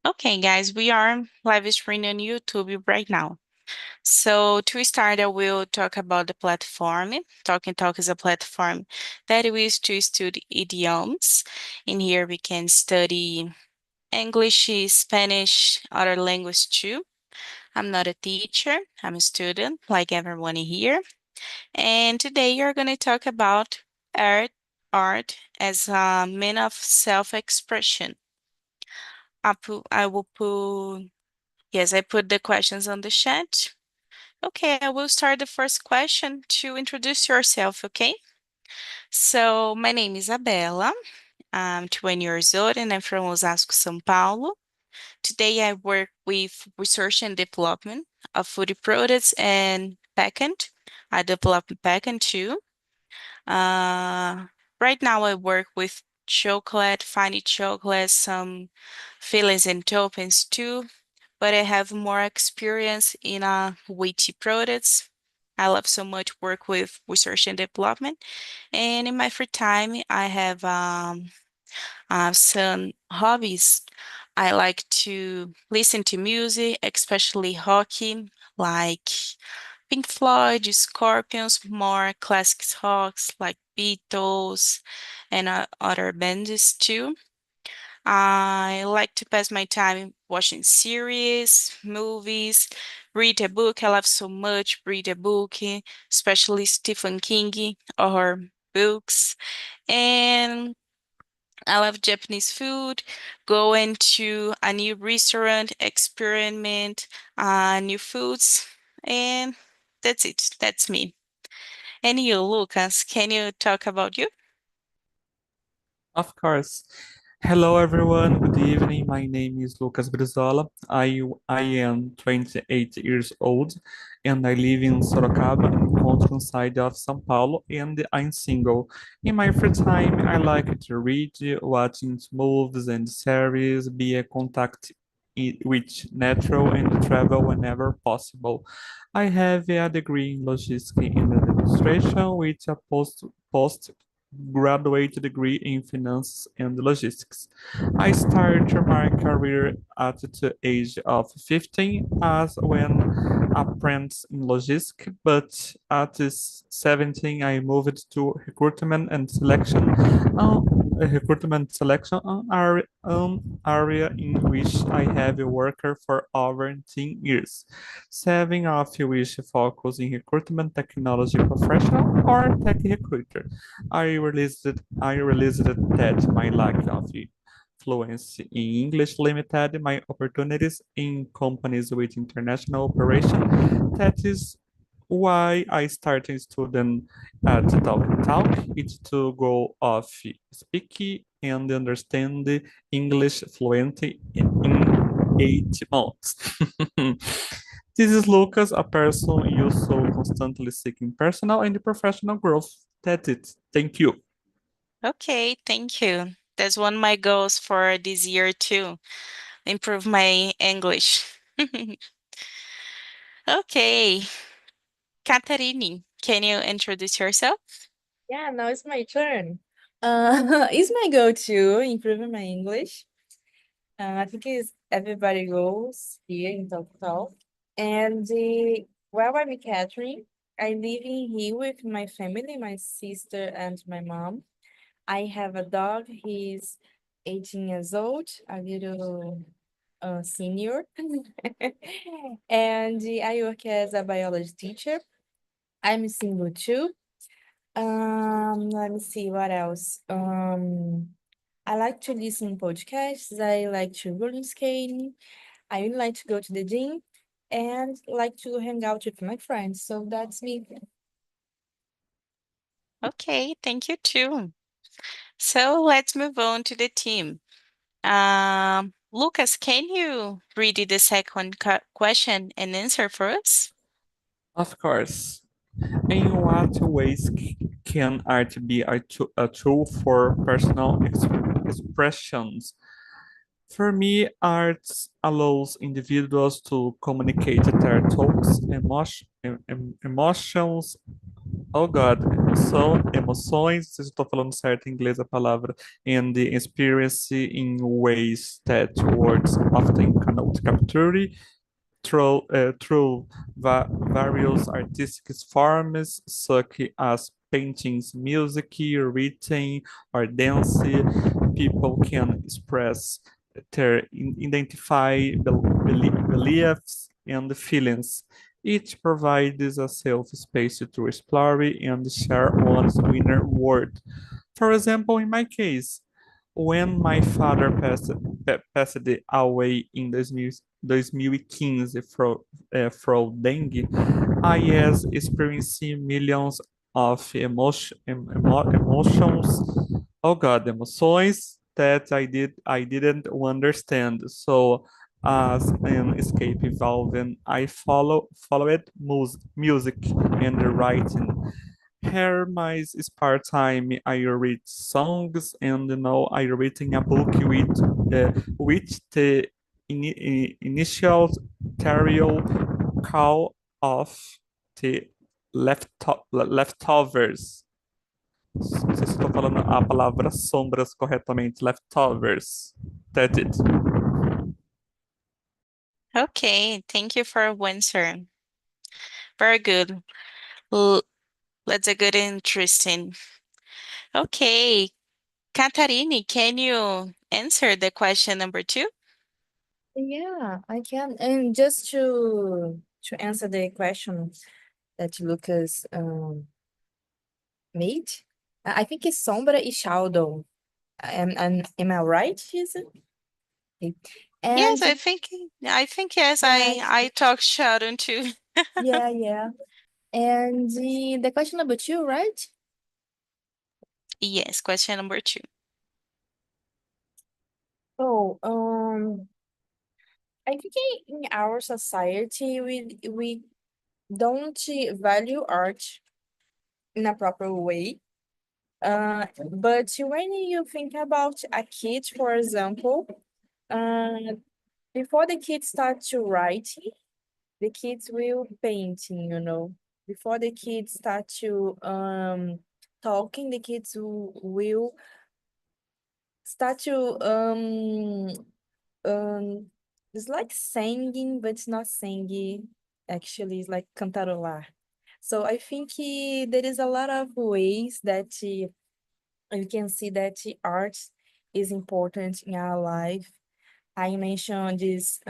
Okay, guys, we are live streaming on YouTube right now. So to start, I will talk about the platform. Talking Talk is a platform that we use to study idioms. In here, we can study English, Spanish, other language too. I'm not a teacher. I'm a student, like everyone here. And today, you're going to talk about art, art as a mean of self-expression. I will put Yes, I put the questions on the chat. Okay, I will start the first question to introduce yourself, okay? So, my name is Isabela. I'm 20 years old and I'm from Osasco, São Paulo. Today I work with research and development of food products and packaging. I develop packaging too. Uh, right now I work with chocolate, fine chocolate, some fillings and toppings too, but I have more experience in wheaty products. I love so much work with research and development. And in my free time, I have some hobbies. I like to listen to music, especially hockey, like Pink Floyd, Scorpions, more classic rocks like Beatles and other bands too. I like to pass my time watching series, movies, read a book. I love so much read a book, especially Stephen King or books. And I love Japanese food, going to a new restaurant, experiment new foods, and that's it. That's me. And you, Lucas, can you talk about you? Of course. Hello, everyone. Good evening. My name is Lucas Brizola. I am 28 years old and I live in Sorocaba, in the countryside of São Paulo, and I'm single. In my free time, I like to read, watching movies and series, be a contact with nature and travel whenever possible. I have a degree in logistics and administration with a post graduate degree in finance and logistics. I started my career at the age of 15 as an apprentice in logistics, but at 17 I moved to uh, recruitment selection area in which I have worked for over 10 years, 7 of which focus in recruitment technology professional or tech recruiter. I realized that my lack of fluency in English limited my opportunities in companies with international operation. That is why I started student at TALK. It's to go off speak and understand English fluently in 8 months. This is Lucas, a person you so constantly seeking personal and professional growth. That's it. Thank you. Okay, thank you. That's one of my goals for this year too. Improve my English. Okay, Katharini, can you introduce yourself? Yeah, now it's my turn. It's my goal to improving my English. I think it's everybody goes here in Talk. And well, I'm Catherine. I live in here with my family, my sister and my mom. I have a dog. He's 18 years old, a little senior. And I work as a biology teacher. I'm single too. Let me see what else. I like to listen podcasts. I like to roller skating. I really like to go to the gym and like to hang out with my friends. So that's me. Okay, thank you too. So let's move on to the team. Lucas, can you read the second question and answer for us? Of course. In what ways can art be a tool for personal expressions? For me, art allows individuals to communicate their thoughts, emotions, Oh God, emoções, se eu estou falando certo em inglês a palavra, and the experience in ways that words often cannot capture through various artistic forms such as paintings, music, writing, or dance. People can express their identify beliefs and feelings. Each provides a safe space to explore and share one's inner world. For example, in my case, when my father passed away in 2015 from dengue, I was experiencing millions of emotions. Oh God, emoções that I didn't understand. So as an escape valve, I followed music and writing. Here, my spare time, I read songs, and now I reading a book with the initial title call of the leftovers. Não sei se estou falando a palavra sombras corretamente. Leftovers. That's it. Okay, thank you for answer. Very good. L That's a good and interesting. Okay, Katarini, can you answer the question number two? Yeah, I can. And just to answer the question that Lucas made, I think it's sombra e shadow. Am I right, Susan? Okay. Yes, And I think yes, I yes, I talked Sheldon too. yeah, yeah. And the question number two, right? Yes, question number two. Oh, I think in our society we don't value art in a proper way. But when you think about a kid, for example, uh, before the kids start to writing, the kids will painting, Before the kids start to talking, the kids will start to um it's like singing, but it's not singing. Actually, it's like cantarolar. So I think there is a lot of ways that you can see that art is important in our life. I mentioned this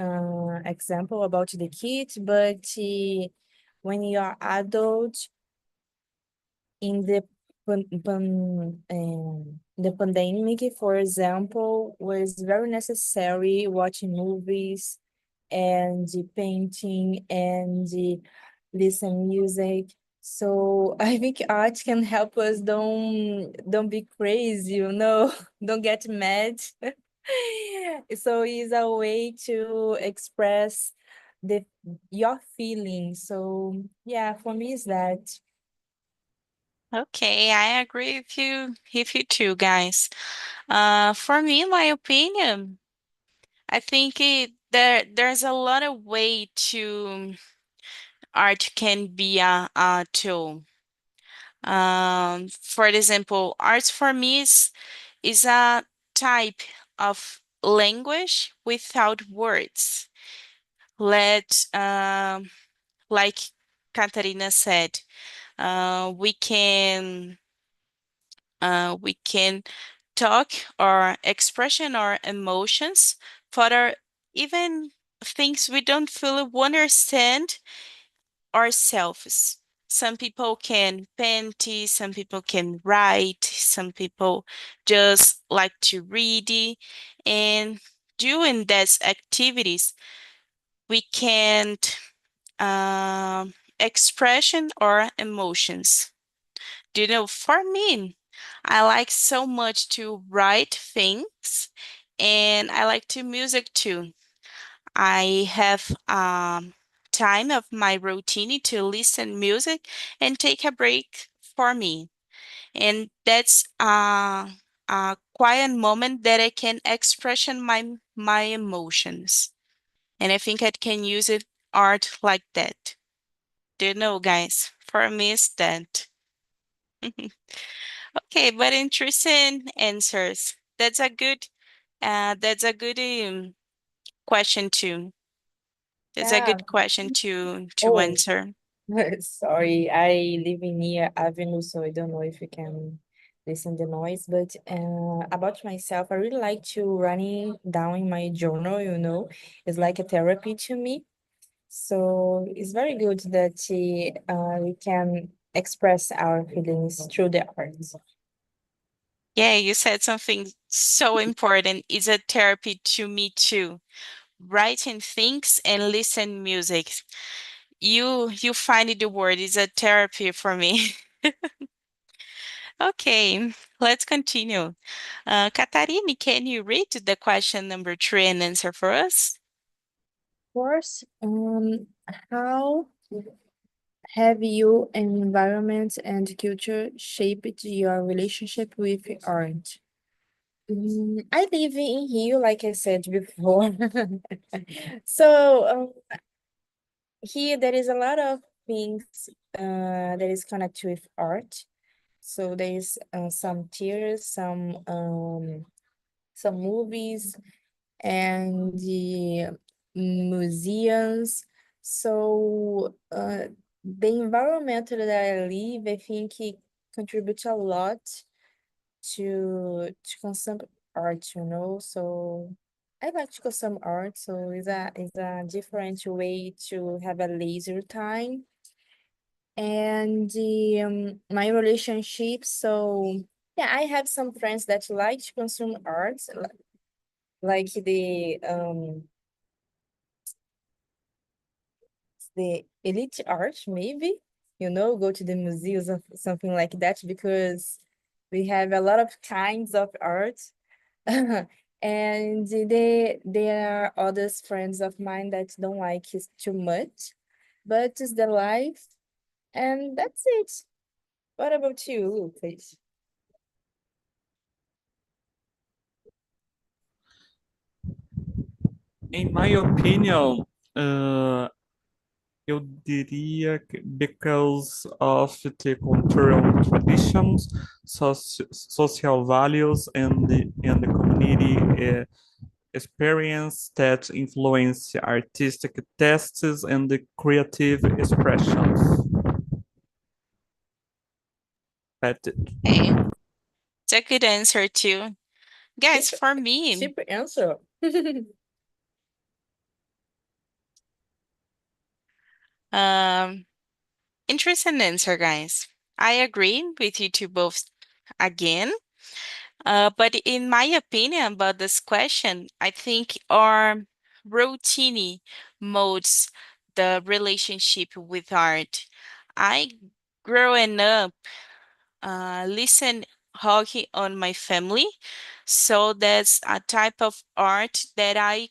example about the kids, but when you are adult in the pandemic, for example, was very necessary watching movies and painting and listen music. So I think art can help us don't be crazy, don't get mad. So it's a way to express the your feelings. So yeah, for me is that. Okay, I agree with you too, guys. For me, in my opinion, I think there's a lot of way to art can be a tool. For example, art for me is a type of language without words. Let like Katarina said, we can talk or expression our emotions for our even things we don't fully understand ourselves. Some people can paint, some people can write, some people just like to read, and doing these activities, we can expression our emotions. Do you know, for me, I like so much to write things and I like to music too. I have time of my routine to listen music and take a break for me. And that's a quiet moment that I can expression my emotions. And I think I can use it art like that. Do you know, guys? For me, it's that. Okay, but interesting answers. That's a good question too. That's a Yeah. good question to Oh, answer. sorry. I live in near Avenue, so I don't know if you can listen the noise. But about myself, I really like to running down in my journal, you know. It's like a therapy to me. So it's very good that we can express our feelings through the arts. Yeah, you said something so important. It's a therapy to me too. Writing things and listen music. You find the word is a therapy for me. Okay, let's continue. Katarina, can you read the question number three and answer for us? Of course, how have you environment and culture shaped your relationship with art? I live in Rio, like I said before. So here there is a lot of things that is connected with art. So there is some theaters, some movies, and the museums. So the environment that I live, I think it contributes a lot to consume art, you know. So I like to consume art, so it's a different way to have a leisure time. And my relationship, so yeah, I have some friends that like to consume art, like the elite art, maybe, you know, go to the museums or something like that, because we have a lot of kinds of art. And there are other friends of mine that don't like it too much, but it's the life, and that's it. What about you, Lucas? In my opinion, uh, eu diria que because of the cultural traditions, social values, and the community experience that influence artistic tastes and the creative expressions. That's it. Okay, it's a good answer too. Guys, Cheap, for me, cheap answer. um, interesting answer, guys. I agree with you two both again. But in my opinion about this question, I think our routine modes the relationship with art. I growing up listen hockey on my family, so that's a type of art that I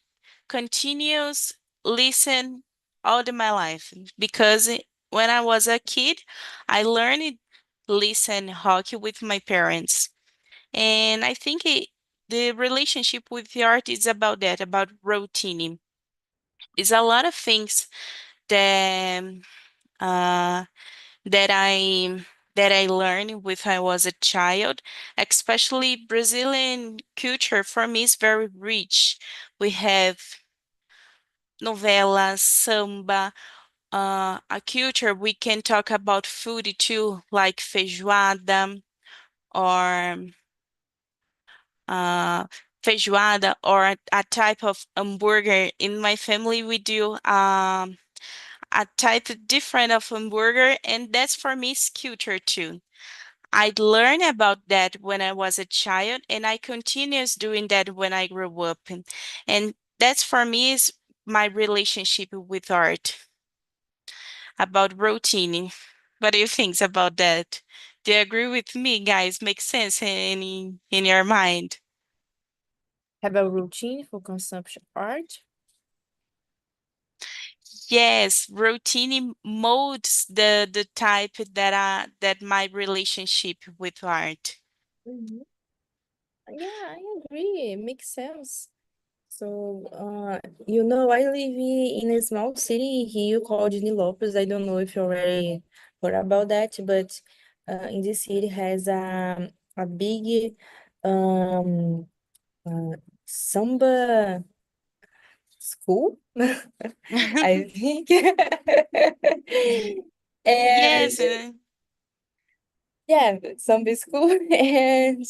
continues listen all my life because when I was a kid, I learned listen hockey with my parents. And I think the relationship with the art is about that, about routine. It's a lot of things that uh, that I that I learned with I was a child, especially Brazilian culture for me is very rich. We have novelas, samba, a culture we can talk about food too, like feijoada or uh, feijoada or a type of hamburger. In my family, we do a type different of hamburger, and that's for me is culture too. I learned about that when I was a child, and I continues doing that when I grew up. And that's for me is my relationship with art, about routine. What do you think about that? Do you agree with me, guys? Makes sense in your mind? Have a routine for consumption art. Yes, routine molds the type that my relationship with art. Mhm. Yeah, I agree. It makes sense. So, you know, I live in a small city here called Nilópolis. I don't know if you already heard about that, but in this city has a big um samba school, I think. And Yes, yeah, samba school. And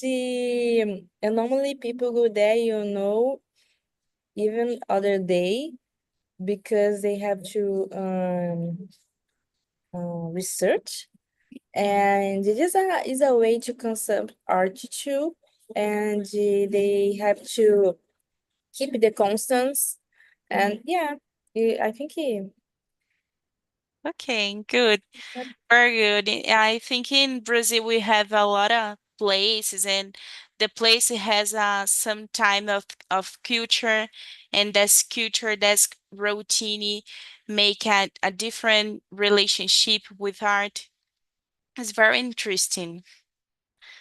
normally people go there, even other day because they have to research. And it is a way to consume art too. And they have to keep the constants. And yeah, I think okay, good. Very good. I think in Brazil we have a lot of places, and the place has some time of culture, and this culture, this routine make a different relationship with art. It's very interesting.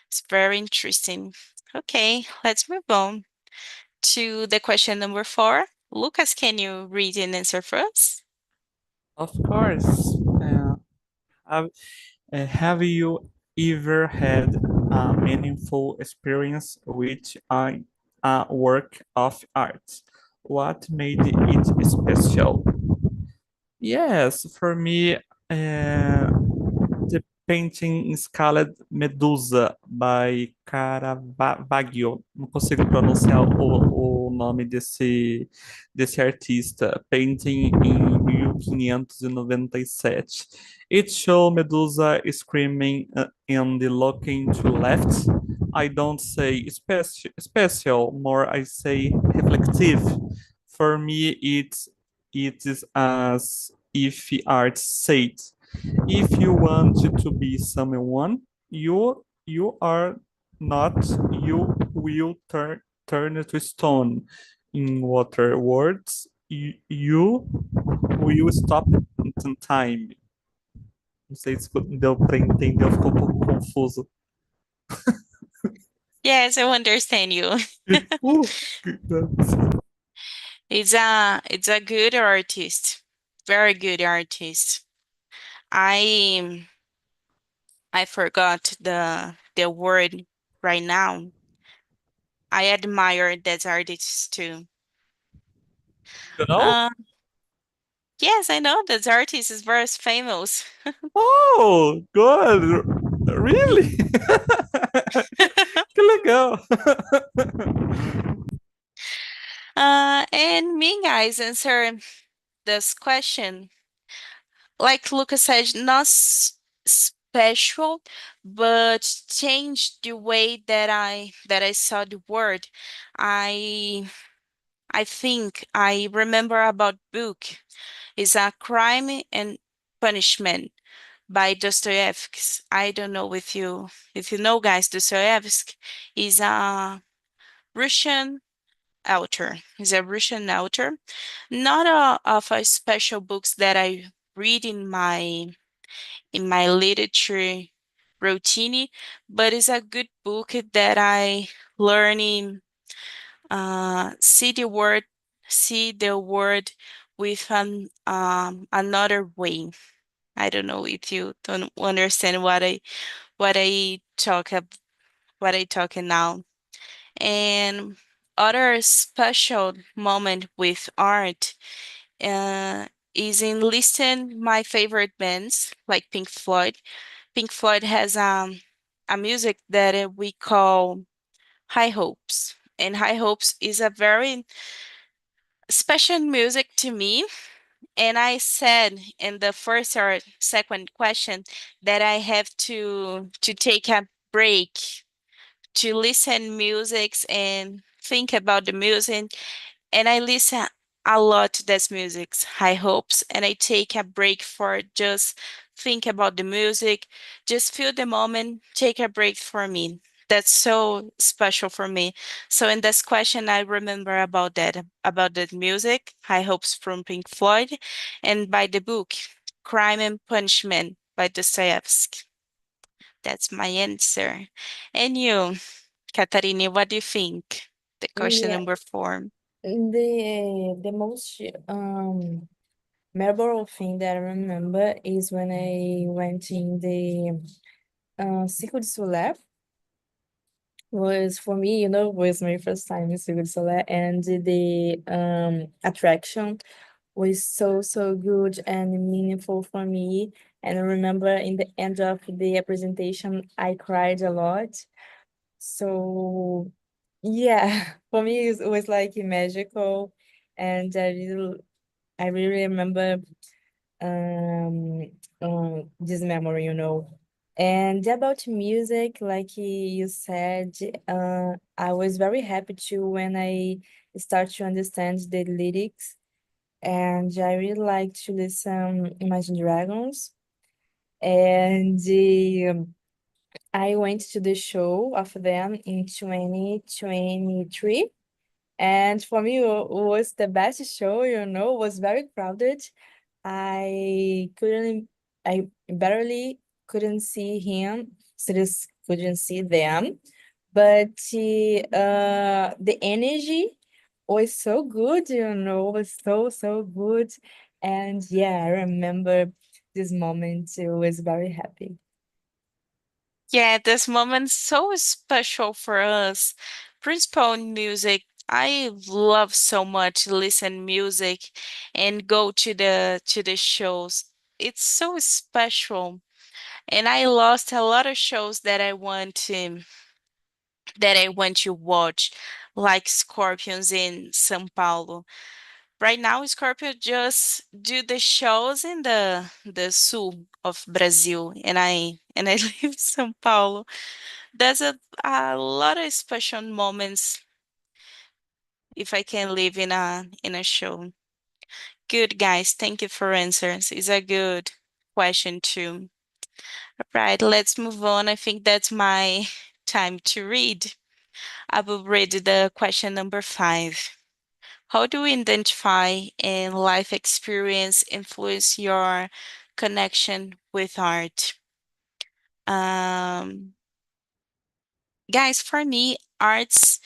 It's very interesting. Okay, let's move on to the question number 4. Lucas, can you read and answer for us? Of course. Have, have you ever had a meaningful experience with a work of art? What made it special? Yes, for me, the painting Scaled Medusa by Caravaggio. Não consigo pronunciar o nome desse artista. Painting em 1597. It shows Medusa screaming and looking to left. I don't say special, more I say reflective. For me, it is as if art said, if you want to be someone, you are not, you will turn to stone. In water words, you will stop in time. Não sei se deu para entender, ficou um pouco confuso. Yes, I understand you. Uh, It's a good artist. Very good artist. I I forgot the word right now. I admire that artist too. you know? Uh yes, I know that artist is very famous. Oh, good. Really? Que legal. And me guys answer this question. Like Lucas said, not special, but changed the way that I saw the word. I I think I remember about book is a Crime and Punishment by Dostoevsky. I don't know if you know guys, Dostoevsky is a Russian author. He's a Russian author. Not of a special books that I read in my literature routine, but it's a good book that I learn in see the word with another way. I don't know if you don't understand what I talking now. And other special moment with art uh, is in listing my favorite bands like Pink Floyd. Pink Floyd has a music that we call High Hopes. And High Hopes is a very special music to me. And I said in the first or second question that I have to take a break to listen musics and think about the music, and I listen a lot to this music, high hopes, and I take a break for just think about the music, just feel the moment, take a break for me. That's so special for me. So in this question, I remember about that music, High Hopes from Pink Floyd, and by the book, Crime and Punishment by Dostoevsky. That's my answer. And you, Katarina, what do you think? The question yeah, number 4. the most memorable thing that I remember is when I went in Circo de Soleil was for me, was my first time in Circo de Soleil, and the attraction was so good and meaningful for me. And I remember in the end of the presentation, I cried a lot. So yeah, for me it was like magical, and I really remember um, this memory. And about music, like you said, I was very happy too when I start to understand the lyrics, and I really like to listen Imagine Dragons. And I went to the show of them in 2023. And for me, it was the best show, it was very crowded. I couldn't, I barely couldn't see him, just couldn't see them. But the energy was so good, was so good. And yeah, I remember this moment. It was very happy. Yeah, this moment's so special for us. Principal in music. I love so much listen music and go to the shows. It's so special. And I lost a lot of shows that I want to watch, like Scorpions in São Paulo. Right now, Scorpio just do the shows in the sul of Brazil, and I live in São Paulo. There's a lot of special moments if I can live in a show. Good guys, thank you for answers. It's a good question too. Right, let's move on. I think that's my time to read. I will read the question number 5. How do we identify and life experience influence your connection with art? Um, guys, for me, arts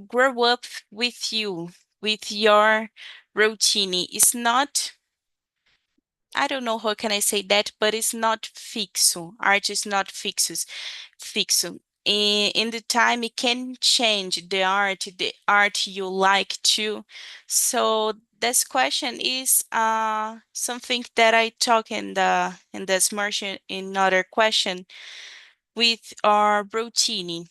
grow up with you, with your routine. It's not, I don't know how can I say that, but it's not fixo. Art is not fixo. In the time, it can change the art you like to. So this question is something that I talk in this version in another question with our routine.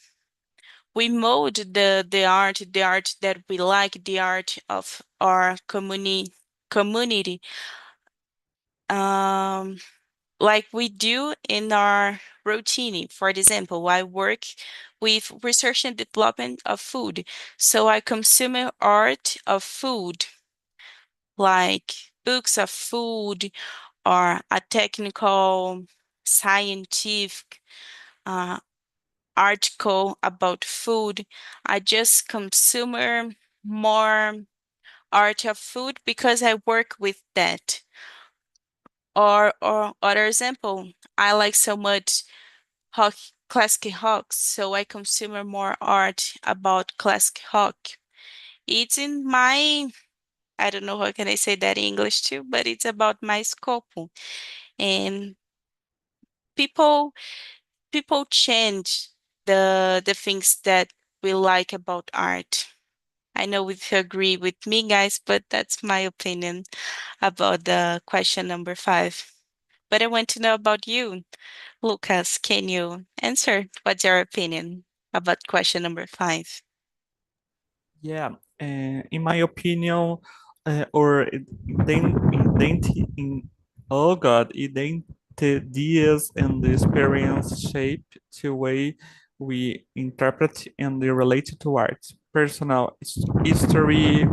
We mold the art that we like, the art of our community, um, like we do in our routine. For example, I work with research and development of food, so I consume art of food, like books of food or a technical, scientific uh, article about food. I just consume more art of food because I work with that. Or other example, I like so much rock, classic rock, so I consume more art about classic rock. It's in my, I don't know how can I say that in English too, but it's about my scope. And people people change the things that we like about art. I know if you agree with me, guys, but that's my opinion about the question number 5. But I want to know about you. Lucas, can you answer? What's your opinion about question number 5? Yeah, in my opinion, or oh God, ideas and the experience shape the way we interpret and relate to art. Personal history,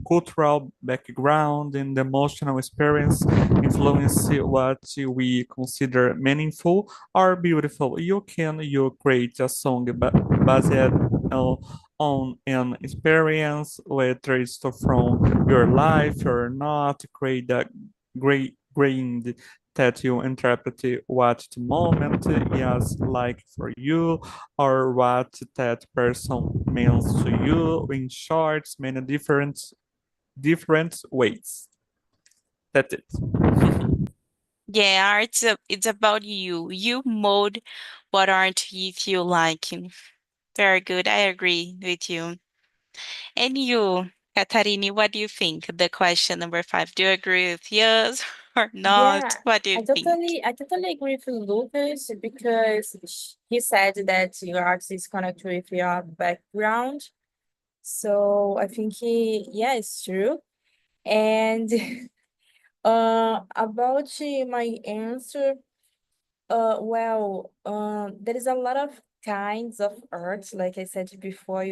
cultural background, and emotional experience influence what we consider meaningful or beautiful. You create a song based on an experience, whether it's from your life or not, create a great grained that you interpret what the moment is like for you or what that person means to you in short, many different ways. That's it. Yeah, it's about you. You mold what art you feel like. Very good. I agree with you. And you, Katarini, what do you think? The question number 5. Do you agree with yes or not? Yeah, What do you think? I totally agree with Lucas because he said that your art is connected with your background. So I think yeah, it's true. And about my answer, there is a lot of kinds of art, like I said before,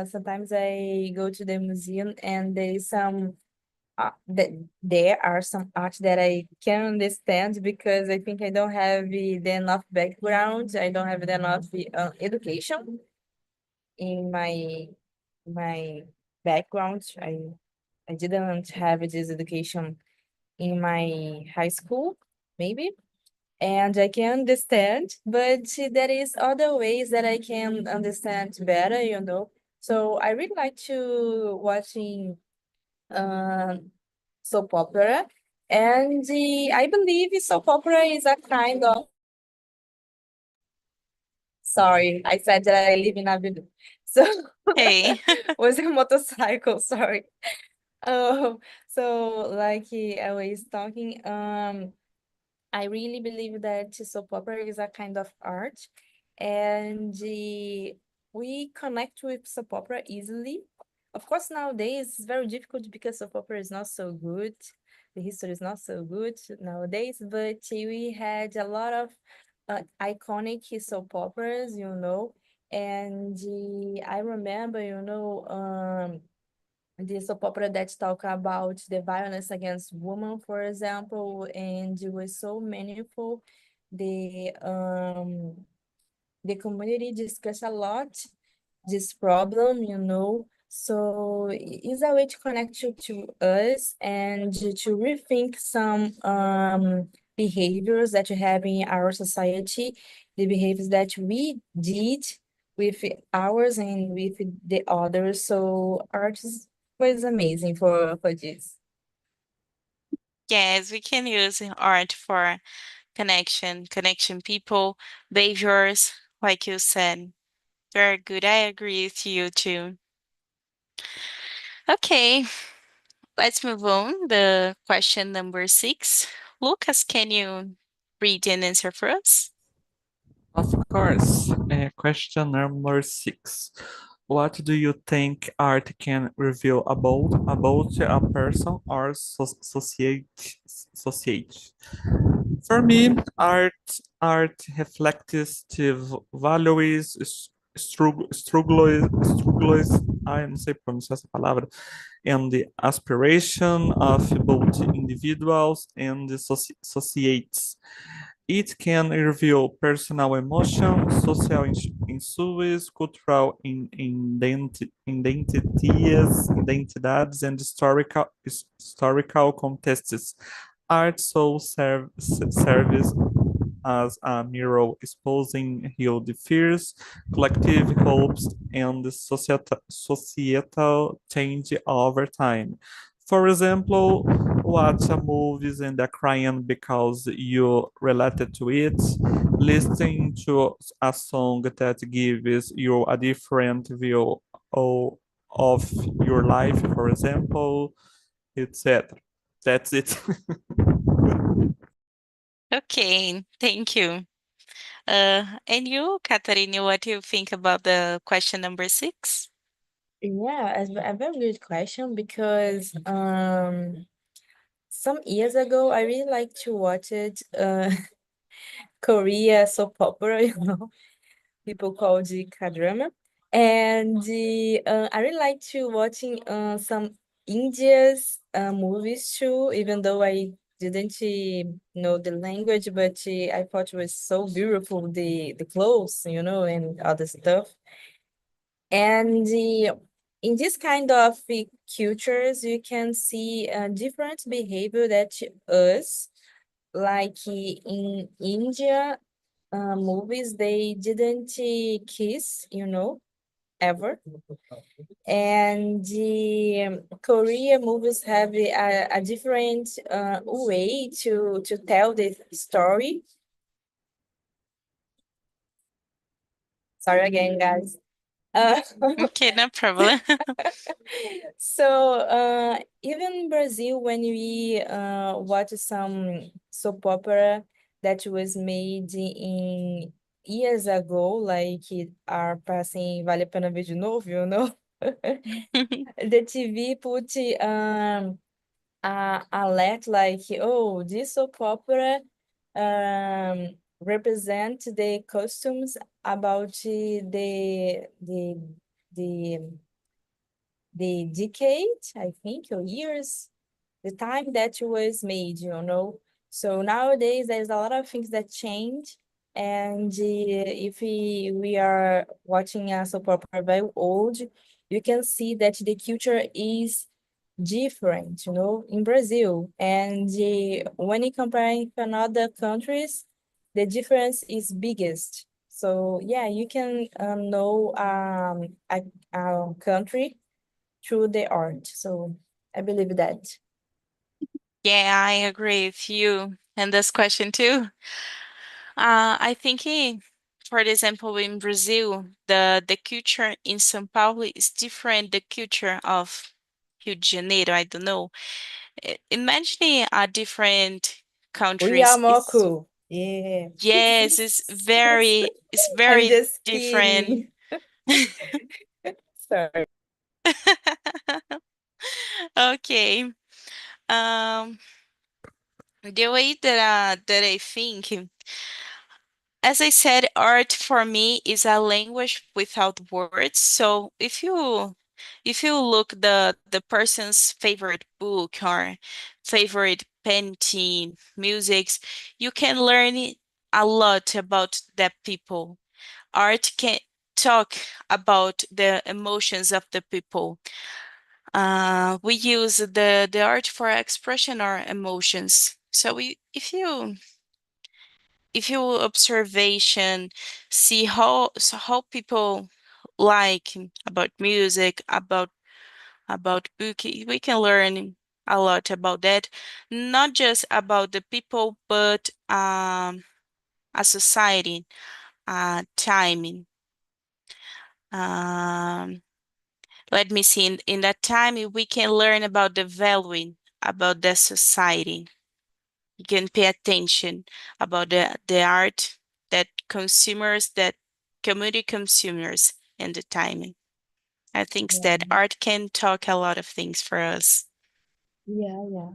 sometimes I go to the museum and there is some that there are some art that I can understand because I think I don't have the enough background, I don't have the enough education in my background. I didn't have this education in my high school, maybe, and I can understand, but there is other ways that I can understand better. So I really like to watching soap opera, and I believe soap opera is a kind of. Sorry, I said that I live in Avenue, so Hey. was a motorcycle. Sorry. So like I was talking, I really believe that soap opera is a kind of art, and we connect with soap opera easily. Of course, nowadays it's very difficult because soap opera is not so good. The history is not so good nowadays, but we had a lot of iconic soap operas, and I remember, the soap opera that talk about the violence against women, for example, and it was so meaningful. The community discuss a lot this problem. So it's a way to connect you to us and to rethink some behaviors that you have in our society, the behaviors that we did with ours and with the others. So was amazing for this. Yes, we can use art for connection people, behaviors, like you said. Very good. I agree with you too. Okay, let's move on. The question number 6. Lucas, can you read and answer for us? Of course. Question number 6. What do you think art can reveal about a person or society? For me, art reflects the values, struggles, eu não sei pronunciar essa palavra, and the aspiration of both individuals and the societies. It can reveal personal emotions, social issues, cultural identities, and historical contexts. Art so serves as a mirror exposing real fears, collective hopes, and societal change over time. For example, watch a movies and are crying because you related to it, listening to a song that gives you a different view of your life, for example, etc. That's it. Okay, thank you. And you, Katarina, what do you think about the question number 6? Yeah, a very good question because some years ago I really like to watch it Korea soap opera, people call the K-drama. And I really like to watching some India's movies too, even though I didn't know the language, but I thought it was so beautiful, the clothes, and other stuff. And in this kind of cultures, you can see different behavior that us, like in India movies, they didn't kiss. ever. And the Korea movies have a different way to tell the story. Sorry again, guys. Okay, no problem. So even in Brazil, when we watch some soap opera that was made in years ago, like are passing Vale a Pena Ver de Novo, you know? The TV put alert like, oh, this soap opera represent the costumes about the the decade, I think, or years, the time that it was made, you know. So nowadays there's a lot of things that change. And if we are watching a soap opera very old, you can see that the culture is different, you know, in Brazil. And when you compare with another countries, the difference is biggest. So yeah, you can know a country through the art. So I believe that. Yeah, I agree with you. And this question too. I think for example, in Brazil, the culture in São Paulo is different the culture of Rio de Janeiro. I don't know. Imagine a different We are countries. more cool. Yeah. Yes, it's I'm very just different. kidding. Sorry. Okay. Um, the way that I think, as I said, art for me is a language without words. So if you look the person's favorite book or favorite painting, musics, you can learn a lot about that people. Art can talk about the emotions of the people. We use the art for expression or emotions. So if you observation see how people like about music, about book, we can learn a lot about that. Not just about the people, but a society, timing. Um, Let me see. In that time, we can learn about the value about the society. You can pay attention about the art that community consumers and the timing. I think that Yeah, art can talk a lot of things for us. yeah.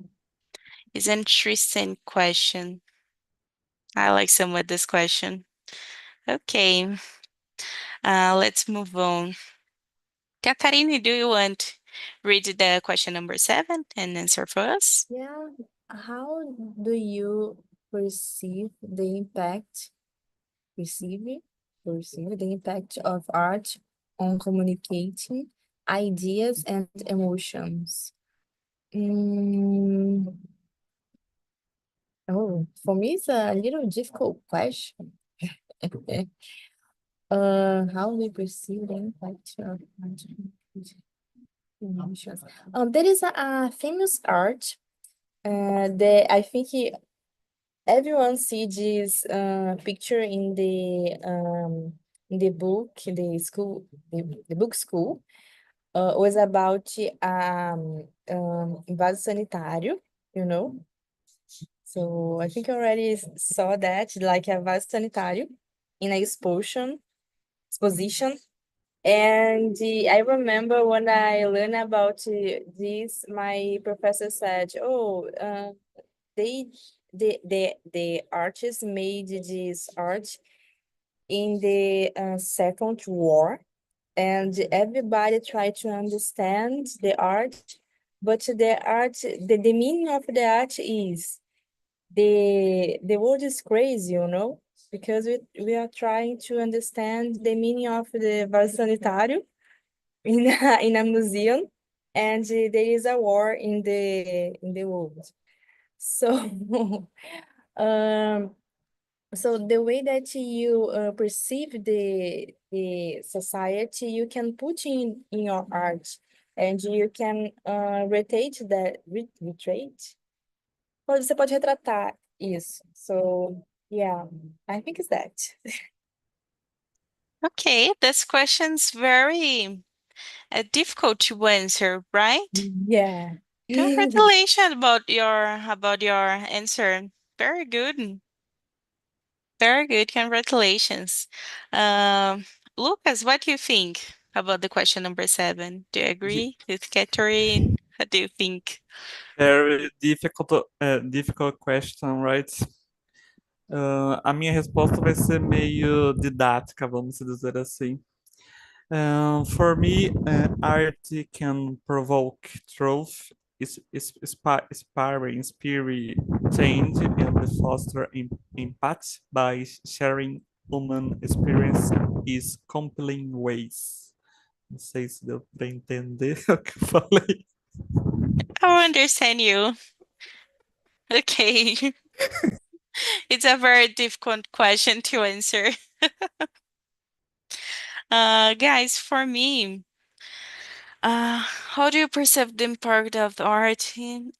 It's an interesting question. I like somewhat this question. Okay, let's move on. Katarina, do you want read the question number 7 and answer for us? Yeah. How do you perceive the impact, perceive, perceive the impact of art on communicating ideas and emotions? Mm, oh, for me, it's a little difficult question. How we perceive the impact of art on emotions. There is a famous art that I think everyone see this picture in the book, the school, the book school. Was about vaso sanitário, you know. So I think I already saw that, like a vaso sanitário in a exposition. And I remember when I learned about this, my professor said, "Oh, they, the artists made this art in the Second War, and everybody tried to understand the art, but the meaning of the art is the world is crazy, you know, because we are trying to understand the meaning of the vaso sanitário in in a museum, and there is a war in the world. So, um, So the way that you perceive the society, you can put in your art, and you can rotate that, retrate. Você pode retratar isso. So yeah, I think it's that. Okay, this question's very difficult to answer, right? Yeah. Congratulations about your answer. Very good. Very good. Congratulations. Um, Lucas, what do you think about the question number 7? Do you Ye- agree with Catherine? What do you think? Very difficult question, right? A minha resposta vai ser meio didática, vamos dizer assim. For me, art can provoke truth, inspire change, and foster impact by sharing human experience in compelling ways. Não sei se deu para entender o que eu falei. I understand you. Okay. It's a very difficult question to answer. Guys, for me, how do you perceive the impact of art in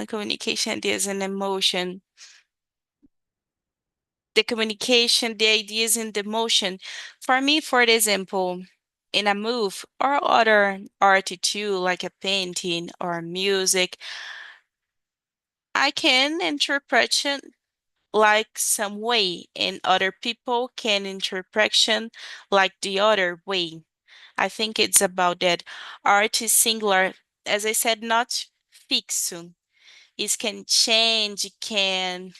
communication, ideas, and emotion? The communication, the ideas, and the emotion. For me, for example, in a move or other art too, like a painting or music, I can interpret it like some way, and other people can interpret like the other way. I think it's about that. Art is singular, as I said, not fixed. It can change, it can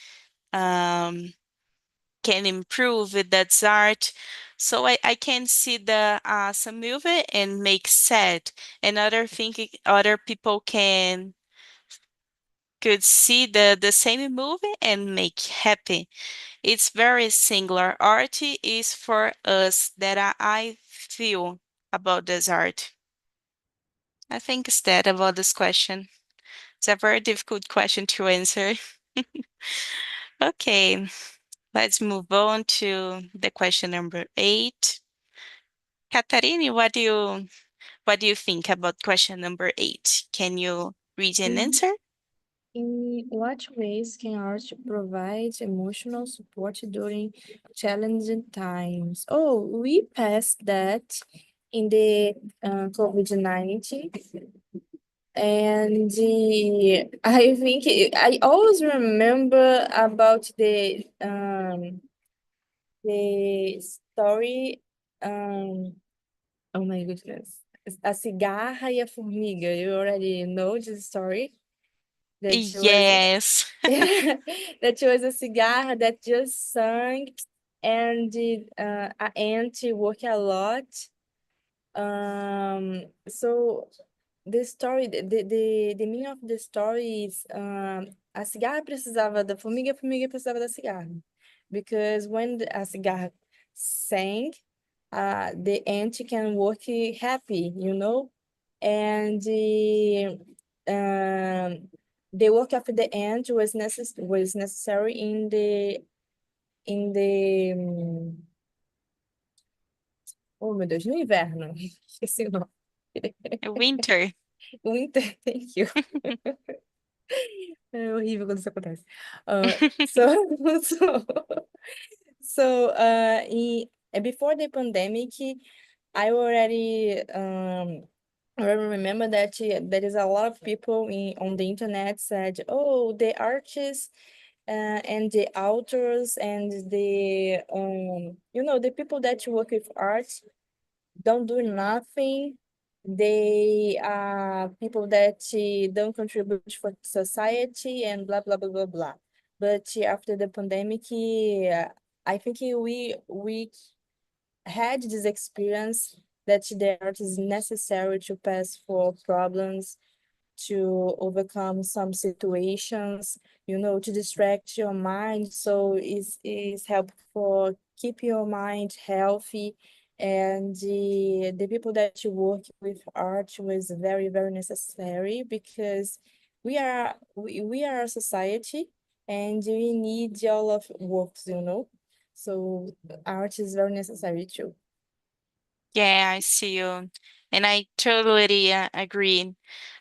improve with that art. So I can see the some movie and make sad, and other people could see the same movie and make happy. It's very singular. Art is for us that I feel about this art. I think it's that about this question. It's a very difficult question to answer. Okay, let's move on to the question number 8. Katarini, what do you think about question number 8? Can you read an Mhm. answer? In what ways can art provide emotional support during challenging times? Oh, we passed that in the COVID-19. And I think I always remember about the story. Oh my goodness. A cigarra e a formiga. You already know this story. That was Yes. that was a cigar that just sang, and a ant work a lot. So the story, the meaning of the story is, a cigarra precisava da formiga, a formiga precisava da cigarra. Because when a cigarra sang, the ant can work happy, you know? And the work of the ant was necessary in the oh meu Deus, no inverno. Esqueci o nome. Winter. Winter, thank you. É horrível quando isso acontece. So, so, before the pandemic, I already remember that there is a lot of people on the internet said, oh, the artists and the authors and the people that work with art don't do nothing. They are people that don't contribute for society and blah blah blah blah blah. But after the pandemic, I think we had this experience that the art is necessary to pass for problems, to overcome some situations, to distract your mind. So is helpful for keep your mind healthy. And the people that you work with art was very, very necessary because we are a society and we need all of works, So art is very necessary too. Yeah, I see you. And I totally agree.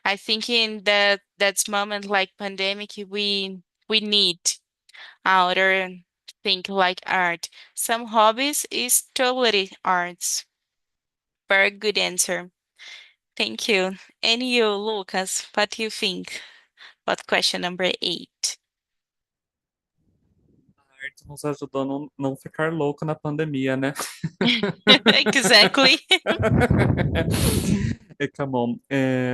I think in that's moment like pandemic, we need outer think like art. Some hobbies is totally arts. Very good answer. Thank you. And you, Lucas, what do you think about question number 8? A arte nos ajudou a não ficar louco na pandemia, né? Exactly. Come on.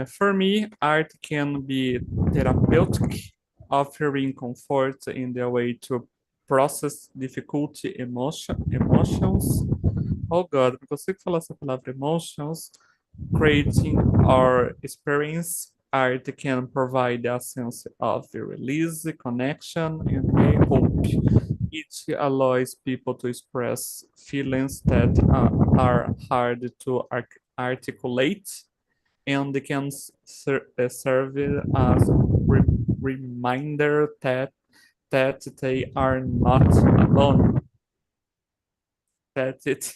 For me, art can be therapeutic, offering comfort in the way to process difficult emotions. Oh God, não consigo falar essa palavra emotions. Creating our experience, art can provide a sense of release, connection, and hope. It allows people to express feelings that are hard to articulate and they can serve as re reminder that they are not alone. That's it.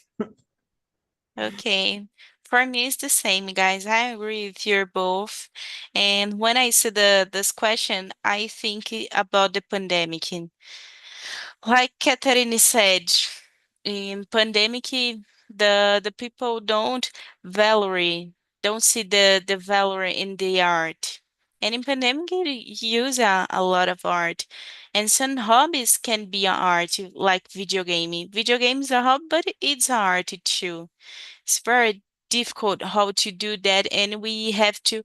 Okay. For me, it's the same, guys. I agree with you both. And when I see this question, I think about the pandemic. Like Catherine said, in pandemic, the people don't see the value in the art. And in pandemic, you use a lot of art. And some hobbies can be art, like video gaming. Video games are hobby, but it's art too. It's very difficult how to do that, and we have to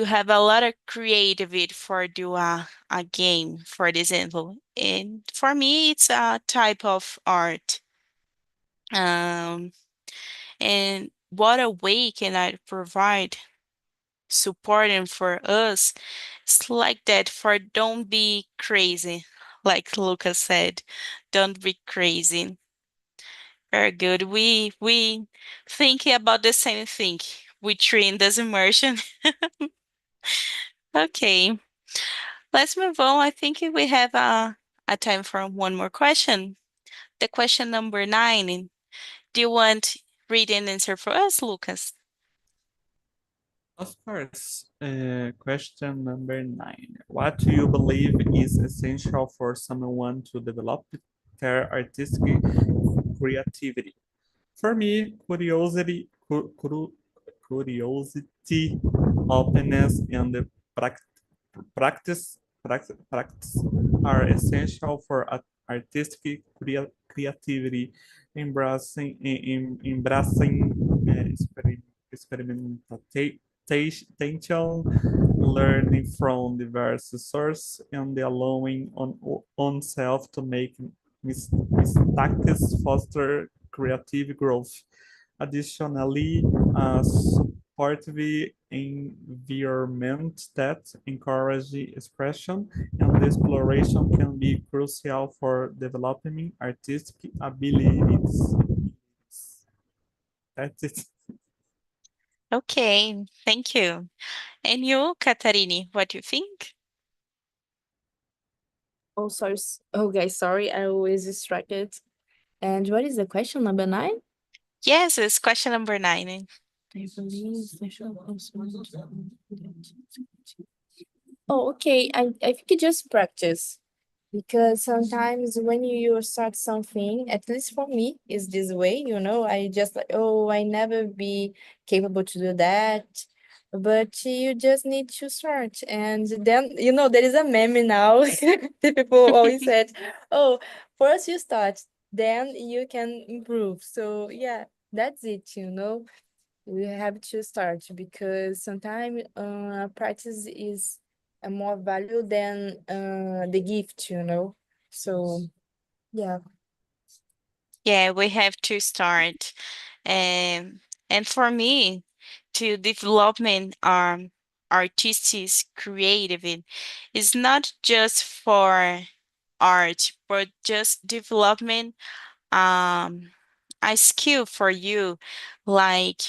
have a lot of creativity for do a game, for example. And for me, it's a type of art. Um, and what a way can I provide supporting for us? It's like that for don't be crazy, like Lucas said, don't be crazy. Very good. We thinking about the same thing. We train this immersion. Okay, let's move on. I think we have a time for one more question. The question number 9. Do you want read and answer for us, Lucas? Of course. Question number 9. What do you believe is essential for someone to develop their artistic creativity? For me, curiosity, openness, and the practice are essential for artistic creativity, embracing experimentation, learning from diverse sources, and allowing on self to make mistakes foster creative growth. Additionally, a supportive environment that encourages expression and exploration can be crucial for developing artistic abilities. That's it. Okay, thank you. And you, Katarini, what do you think? Oh, sorry. Oh, guys, sorry. I was distracted. And what is the question, number 9? Yes, it's question number 9. I believe the show also- Oh, okay. I think you just practice. Because sometimes when you start something, at least for me, is this way, I just like, oh, I never be capable to do that. But you just need to start. And then, there is a meme now. The people always said, oh, first you start, then you can improve. So yeah, that's it. We have to start because sometimes practice is a more value than the gift. So yeah. Yeah, we have to start. Um, and for me, to development artistic creativity is not just for art, but just development a skill for you, like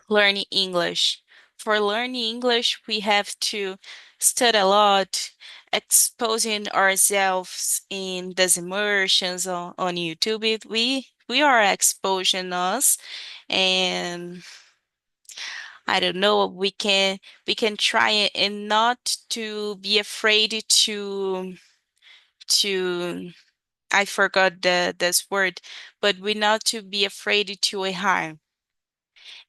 learning English. For learning English, we have to study a lot, exposing ourselves in these immersions on YouTube. We are exposing us, and I don't know, we can try it and not to be afraid to I forgot this word, but we not to be afraid to a harm.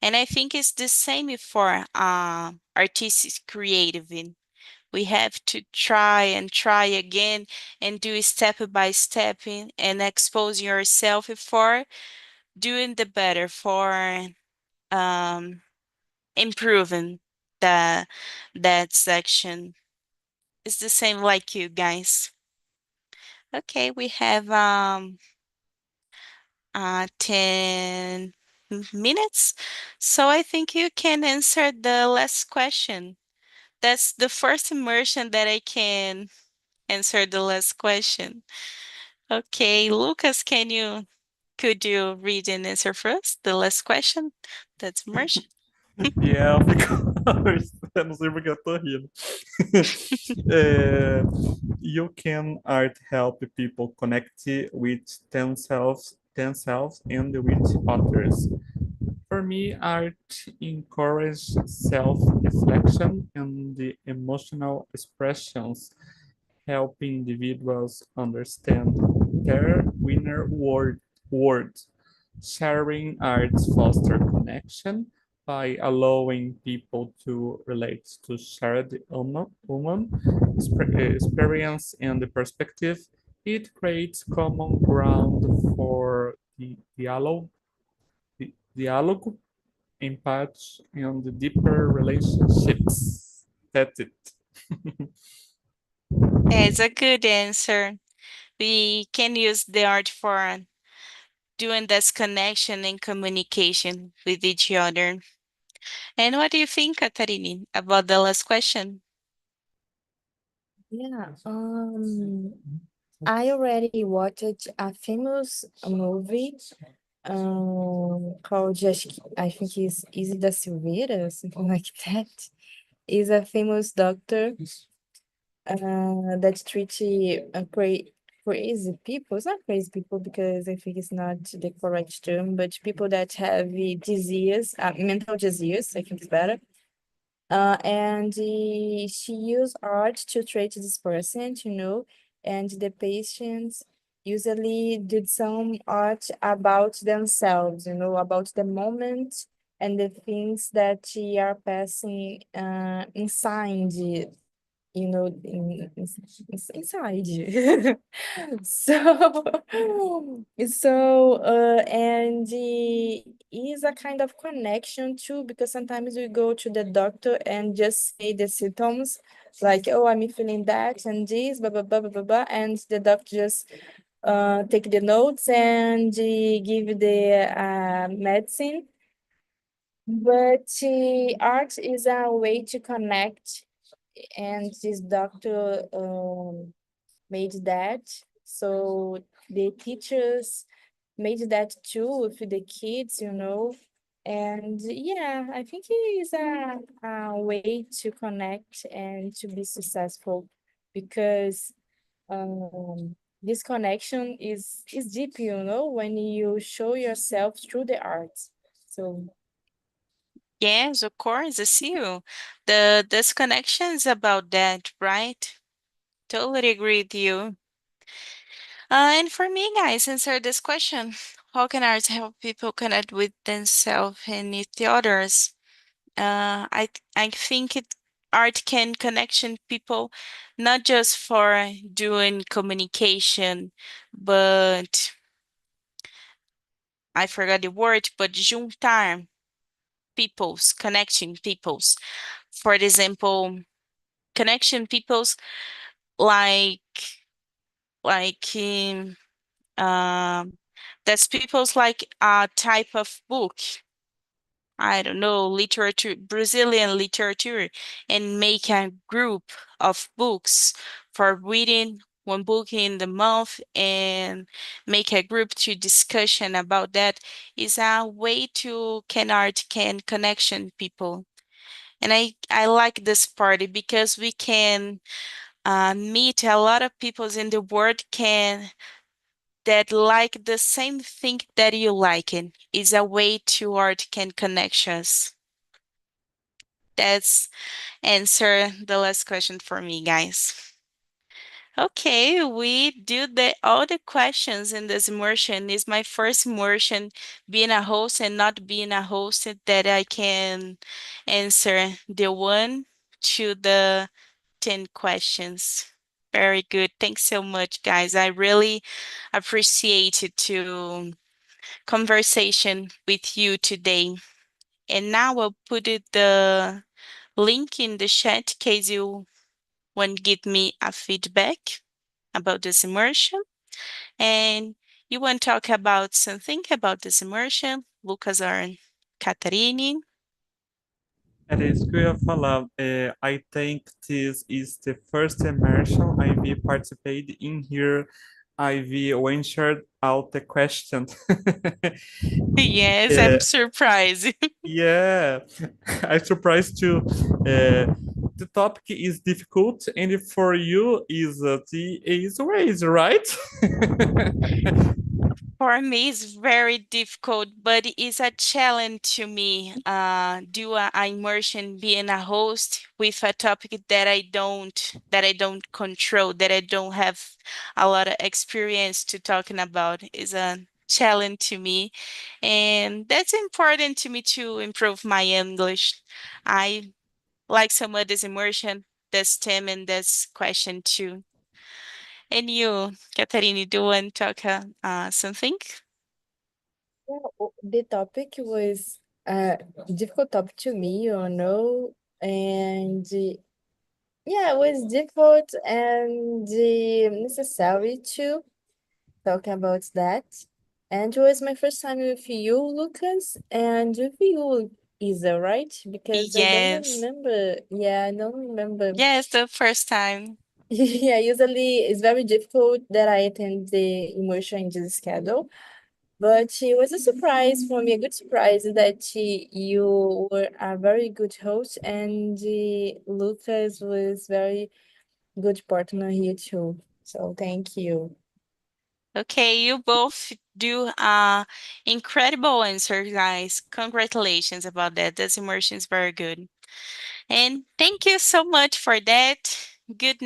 And I think it's the same for artistic creative. We have to try and try again and do it step by step and expose yourself for doing the better, for um, improving the that section. It's the same like you guys. Okay, we have 10 minutes. So I think you can answer the last question. That's the first immersion that I can answer the last question. Okay, Lucas, could you read and answer first the last question? That's immersion. Yeah, of course. Eu não sei porque eu tô rindo. É, you can art help people connect with themselves and with others. For me, art encourages self-reflection and the emotional expressions, helping individuals understand their world. Sharing arts foster connection by allowing people to relate to shared human experience and the perspective. It creates common ground for the dialogue, empathy, and the deeper relationships. That's it. Yeah, it's a good answer. We can use the art for doing this connection and communication with each other. And what do you think, Katarini, about the last question? Yeah, I already watched a famous movie called just I think it's Easy da Silveira, something like that. Is a famous doctor that treats crazy people. It's not crazy people because I think it's not the correct term, but people that have disease, mental disease, I think it's better. And she used art to treat this person, and the patients usually did some art about themselves, about the moment and the things that they are passing inside, inside. So, and the is a kind of connection too, because sometimes we go to the doctor and just say the symptoms, like, oh, I'm feeling that and this, blah, blah, blah, blah, blah, blah, and the doctor just take the notes and give the medicine. But art is a way to connect, and this doctor made that. So the teachers made that too with the kids. And yeah, I think it is a way to connect and to be successful, because this connection is deep, when you show yourself through the arts. So Yes, of course, I see you. The disconnection is about that, right? Totally agree with you. And for me, guys, answer this question. How can art help people connect with themselves and with the others? I think art can connection people not just for doing communication, but I forgot the word, but juntar peoples, connecting peoples. For example, connection peoples like like um that's people's like a type of book. I don't know, literature, Brazilian literature, and make a group of books for reading one book in the month and make a group to discussion about that is a way to can art can connection people. And I like this party because we can meet a lot of people in the world can that like the same thing that you like. It is a way toward can connect us. That's answer the last question for me, guys. Okay, we do the all the questions in this immersion. Is my first immersion being a host and not being a host that I can answer the one to the 10 questions. Very good. Thanks so much, guys. I really appreciate it to conversation with you today. And now I'll put the link in the chat in case you want to give me a feedback about this immersion. And you want to talk about something about this immersion, Lucas or Catarine? Era isso que eu ia falar. I think this is the first immersion I've participated in here. I've answered all the questions. Yes, I'm Yeah, surprised. yeah, I'm surprised too. The topic is difficult, and for you is the is ways, right? For me, it's very difficult, but it's a challenge to me. Do a immersion being a host with a topic that I don't control, that I don't have a lot of experience to talking about is a challenge to me, and that's important to me to improve my English. I like some of this immersion, this theme, and this question too. And you, Katarina, do you want to talk something? The topic was a difficult topic to me, you know, and yeah, it was difficult and necessary to talk about that. And it was my first time with you, Lucas, and with you, Isa, right? Because I don't Yes. remember. Yeah, I don't remember. Yes, the first time. Yeah, usually it's very difficult that I attend the immersion in this schedule. But it was a surprise for me, a good surprise that you were a very good host and Lucas was very good partner here too. So thank you. Okay, you both do incredible answers, guys. Congratulations about that. This immersion is very good. And thank you so much for that. Good